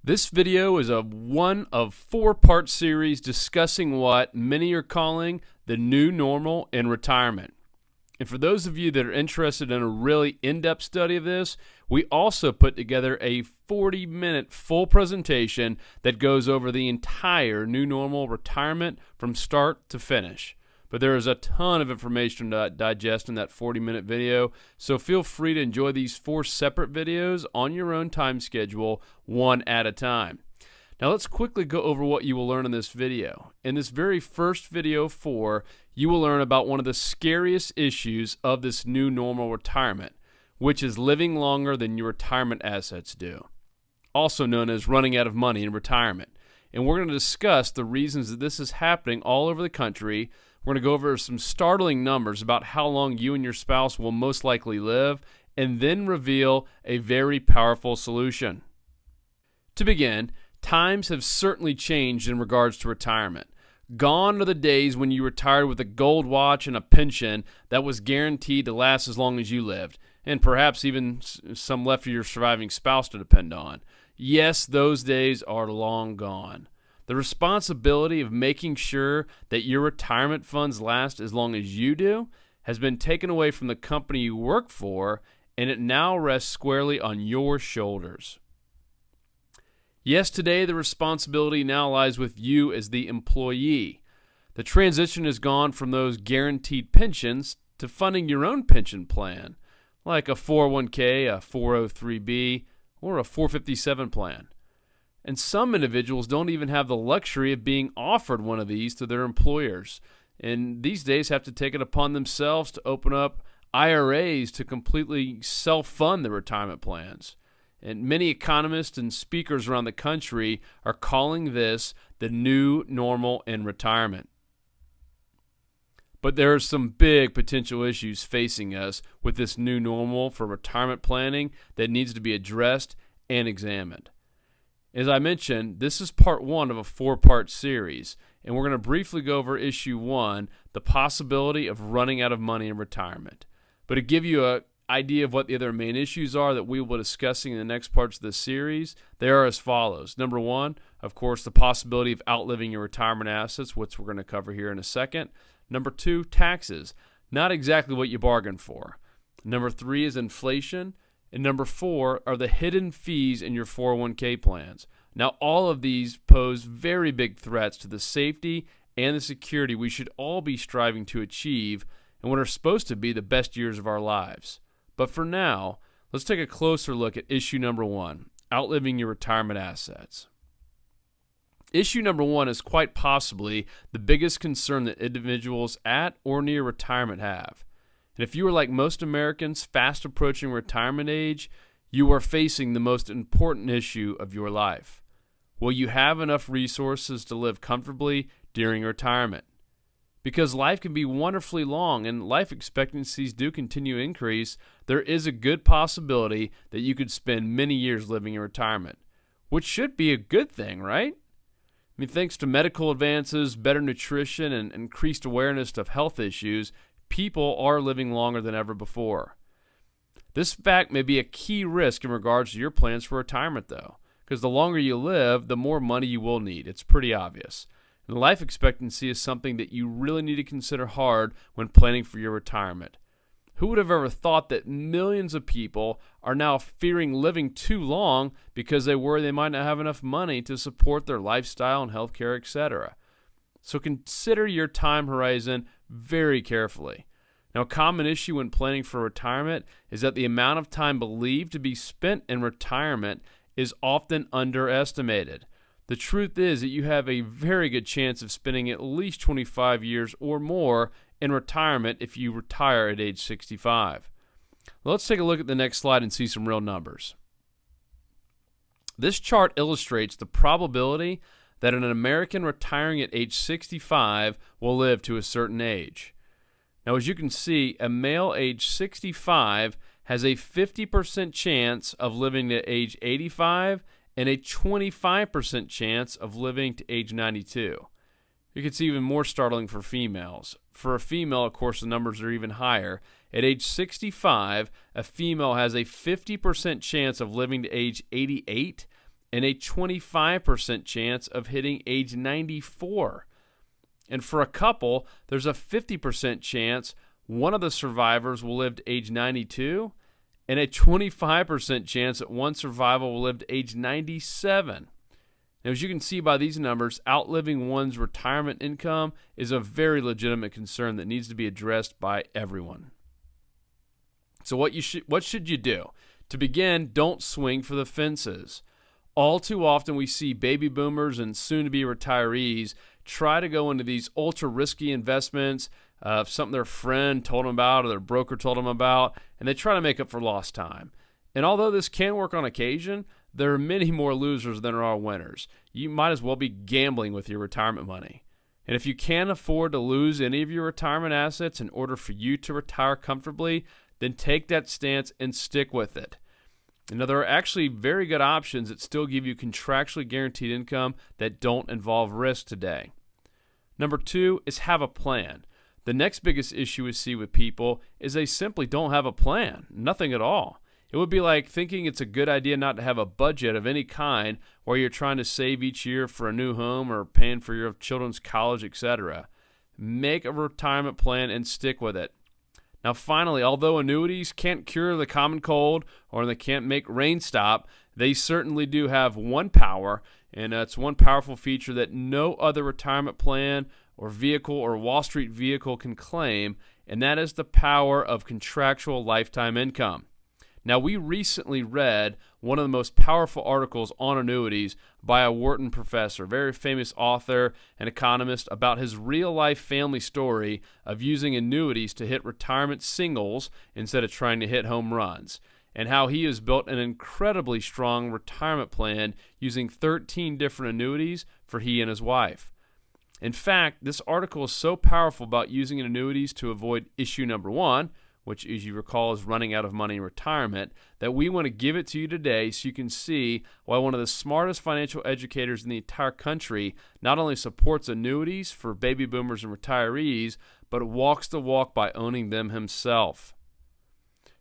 This video is a one of four-part series discussing what many are calling the new normal in retirement. And for those of you that are interested in a really in-depth study of this, we also put together a 40-minute full presentation that goes over the entire new normal retirement from start to finish. But there is a ton of information to digest in that 40-minute video, so feel free to enjoy these four separate videos on your own time schedule, one at a time. Now let's quickly go over what you will learn in this video. In this very first video 4, you will learn about one of the scariest issues of this new normal retirement, which is living longer than your retirement assets do, also known as running out of money in retirement. And we're going to discuss the reasons that this is happening all over the country. We're going to go over some startling numbers about how long you and your spouse will most likely live, and then reveal a very powerful solution. To begin, times have certainly changed in regards to retirement. Gone are the days when you retired with a gold watch and a pension that was guaranteed to last as long as you lived, and perhaps even some left for your surviving spouse to depend on. Yes, those days are long gone. The responsibility of making sure that your retirement funds last as long as you do has been taken away from the company you work for, and it now rests squarely on your shoulders. Yes, today the responsibility now lies with you as the employee. The transition has gone from those guaranteed pensions to funding your own pension plan, like a 401k, a 403b, or a 457 plan. And some individuals don't even have the luxury of being offered one of these to their employers, and these days have to take it upon themselves to open up IRAs to completely self-fund their retirement plans. And many economists and speakers around the country are calling this the new normal in retirement. But there are some big potential issues facing us with this new normal for retirement planning that needs to be addressed and examined. As I mentioned, this is part 1 of a 4-part series, and we're going to briefly go over issue 1, the possibility of running out of money in retirement. But to give you an idea of what the other main issues are that we will be discussing in the next parts of this series, they are as follows. Number 1, of course, the possibility of outliving your retirement assets, which we're going to cover here in a second. Number 2, taxes, not exactly what you bargained for. Number 3 is inflation. And number 4 are the hidden fees in your 401k plans. Now, all of these pose very big threats to the safety and the security we should all be striving to achieve in what are supposed to be the best years of our lives. But for now, let's take a closer look at issue number 1, outliving your retirement assets. Issue number 1 is quite possibly the biggest concern that individuals at or near retirement have. And if you are like most Americans fast approaching retirement age, you are facing the most important issue of your life. Will you have enough resources to live comfortably during retirement? Because life can be wonderfully long and life expectancies do continue to increase, there is a good possibility that you could spend many years living in retirement, which should be a good thing, right? I mean, thanks to medical advances, better nutrition, and increased awareness of health issues, people are living longer than ever before. This fact may be a key risk in regards to your plans for retirement, though, because the longer you live, the more money you will need. It's pretty obvious. And life expectancy is something that you really need to consider hard when planning for your retirement. Who would have ever thought that millions of people are now fearing living too long because they worry they might not have enough money to support their lifestyle and healthcare, etc.? So consider your time horizon very carefully. Now, a common issue when planning for retirement is that the amount of time believed to be spent in retirement is often underestimated. The truth is that you have a very good chance of spending at least 25 years or more in retirement if you retire at age 65. Let's take a look at the next slide and see some real numbers. This chart illustrates the probability that an American retiring at age 65 will live to a certain age. Now, as you can see, a male age 65 has a 50% chance of living to age 85 and a 25% chance of living to age 92. You can see even more startling for females. For a female, of course, the numbers are even higher. At age 65, a female has a 50% chance of living to age 88 and a 25% chance of hitting age 94. And for a couple, there's a 50% chance one of the survivors will live to age 92, and a 25% chance that one survivor will live to age 97. Now, as you can see by these numbers, outliving one's retirement income is a very legitimate concern that needs to be addressed by everyone. So what should you do? To begin, don't swing for the fences. All too often we see baby boomers and soon-to-be retirees try to go into these ultra-risky investments, something their friend told them about or their broker told them about, and they try to make up for lost time. And although this can work on occasion, there are many more losers than there are winners. You might as well be gambling with your retirement money. And if you can't afford to lose any of your retirement assets in order for you to retire comfortably, then take that stance and stick with it. Now, there are actually very good options that still give you contractually guaranteed income that don't involve risk today. Number 2 is have a plan. The next biggest issue we see with people is they simply don't have a plan, nothing at all. It would be like thinking it's a good idea not to have a budget of any kind where you're trying to save each year for a new home or paying for your children's college, etc. Make a retirement plan and stick with it. Now, finally, although annuities can't cure the common cold or they can't make rain stop, they certainly do have one power, and it's one powerful feature that no other retirement plan or vehicle or Wall Street vehicle can claim, and that is the power of contractual lifetime income. Now, we recently read one of the most powerful articles on annuities by a Wharton professor, very famous author and economist, about his real-life family story of using annuities to hit retirement singles instead of trying to hit home runs, and how he has built an incredibly strong retirement plan using 13 different annuities for he and his wife. In fact, this article is so powerful about using annuities to avoid issue number 1, which, as you recall, is running out of money in retirement, that we want to give it to you today so you can see why one of the smartest financial educators in the entire country not only supports annuities for baby boomers and retirees, but walks the walk by owning them himself.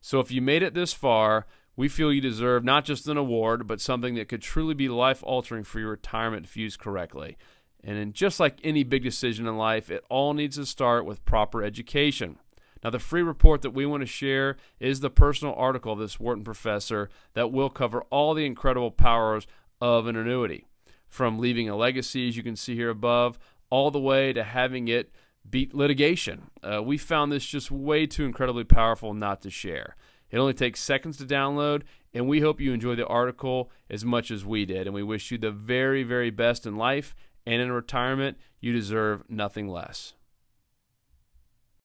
So if you made it this far, we feel you deserve not just an award, but something that could truly be life-altering for your retirement if used correctly. And just like any big decision in life, it all needs to start with proper education. Now, the free report that we want to share is the personal article of this Wharton professor that will cover all the incredible powers of an annuity, from leaving a legacy, as you can see here above, all the way to having it beat litigation. We found this just way too incredibly powerful not to share. It only takes seconds to download, and we hope you enjoy the article as much as we did, and we wish you the very, very best in life and in retirement. You deserve nothing less.